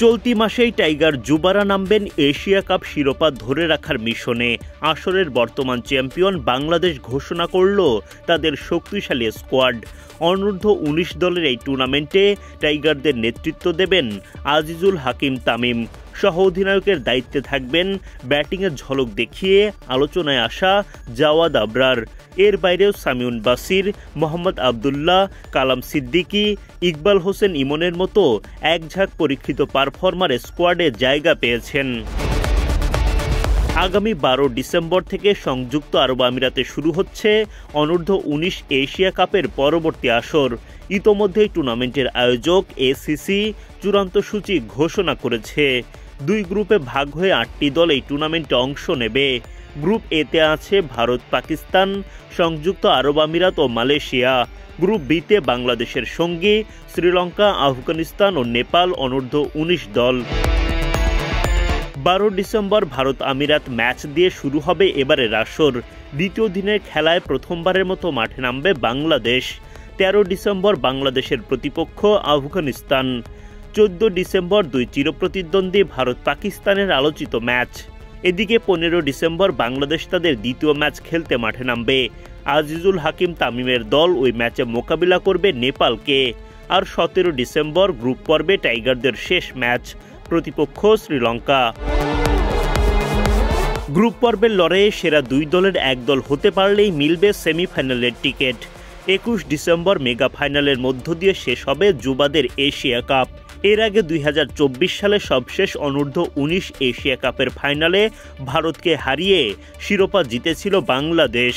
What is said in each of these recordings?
চলতি মাসেই টাইগার যুবারা নামবেন এশিয়া কাপ শিরোপা ধরে রাখার মিশনে। আসরের বর্তমান চ্যাম্পিয়ন বাংলাদেশ ঘোষণা করল তাদের শক্তিশালী স্কোয়াড। অনূর্ধ্ব ১৯ দলের এই টুর্নামেন্টে টাইগারদের নেতৃত্ব দেবেন আজিজুল হাকিম তামিম। সহ অধিনায়কের দায়িত্বে থাকবেন ব্যাটিংয়ের ঝলক দেখিয়ে আলোচনায় আসা জাওয়াদ আবরার। এর বাইরেও সামিউন বাসির, মোহাম্মদ আবদুল্লাহ, কালাম সিদ্দিকী, ইকবাল হোসেন ইমনের মতো একঝাঁক পরীক্ষিত পারফর্মার স্কোয়াডে জায়গা পেয়েছেন। আগামী ১২ ডিসেম্বর থেকে সংযুক্ত আরব আমিরাতে শুরু হচ্ছে অনূর্ধ্ব ১৯ এশিয়া কাপের পরবর্তী আসর। ইতোমধ্যেই টুর্নামেন্টের আয়োজক এসিসি চূড়ান্ত সূচি ঘোষণা করেছে। ২ গ্রুপে ভাগ হয়ে ৮টি দল এই টুর্নামেন্টে অংশ নেবে। গ্রুপ এতে আছে ভারত, পাকিস্তান, সংযুক্ত আরব আমিরাত ও মালয়েশিয়া। গ্রুপ বিতে বাংলাদেশের সঙ্গী শ্রীলঙ্কা, আফগানিস্তান ও নেপাল অনূর্ধ্ব ১৯ দল। ১২ ডিসেম্বর ভারত আমিরাত ম্যাচ দিয়ে শুরু হবে এবারের আসর। দ্বিতীয় দিনের খেলায় প্রথমবারের মতো মাঠে নামবে বাংলাদেশ। ১৩ ডিসেম্বর বাংলাদেশের প্রতিপক্ষ আফগানিস্তান। ১৪ ডিসেম্বর ২ চিরপ্রতিদ্বন্দ্বী ভারত পাকিস্তানের আলোচিত ম্যাচ। এদিকে ১৫ ডিসেম্বর বাংলাদেশ তাদের দ্বিতীয় ম্যাচ খেলতে মাঠে নামবে। আজিজুল হাকিম তামিমের দল ওই ম্যাচে মোকাবিলা করবে নেপালকে। আর ১৭ ডিসেম্বর গ্রুপ পর্বে টাইগারদের শেষ ম্যাচ, প্রতিপক্ষ শ্রীলঙ্কা। গ্রুপ পর্বের লড়াইয়ে সেরা ২ দলের এক দল হতে পারলেই মিলবে সেমিফাইনালের টিকিট। ২১ ডিসেম্বর মেগা ফাইনালের মধ্য দিয়ে শেষ হবে যুবাদের এশিয়া কাপ। এর আগে ২০২৪ সালে সবশেষ অনূর্ধ্ব ১৯ এশিয়া কাপের ফাইনালে ভারতকে হারিয়ে শিরোপা জিতেছিল বাংলাদেশ।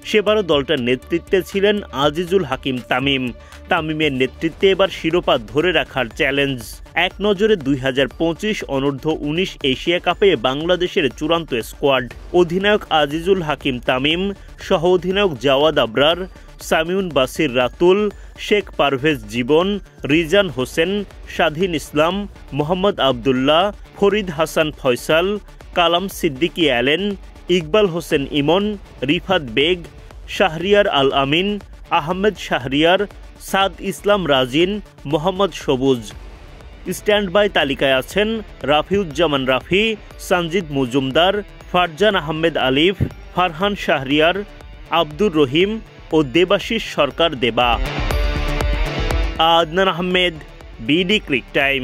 সেবারও দলটার নেতৃত্বে ছিলেন আজিজুল হাকিম তামিম। তামিমের নেতৃত্বে এবার শিরোপা ধরে রাখার চ্যালেঞ্জ। এক নজরে ২০২৫ অনূর্ধ্ব ১৯ এশিয়া কাপে বাংলাদেশের চূড়ান্ত স্কোয়াড। অধিনায়ক আজিজুল হাকিম তামিম, সহ অধিনায়ক Javad Abrar, Samiun Basir Ratul, Sheikh Parvez Jibon, Rizan Hossain, Swadhin Islam, Mohammad Abdullah, Farid Hasan Faisal, Kalam Siddiqui Allen, Iqbal Hossain Emon, Rifat Baig, Shahriar Al Amin, Ahmed Shahriar, Saad Islam Rajin, Mohammad Sabuj. Stand by তালিকায় আছেন রাফিউজ্জামান রাফি, সঞ্জিদ মজুমদার, ফারজান আহমেদ আলিফ, ফারহান শাহরিয়ার, আব্দুর রহিম ও Debashis Sarkar Deba. Adnan Ahmed, BD cric time.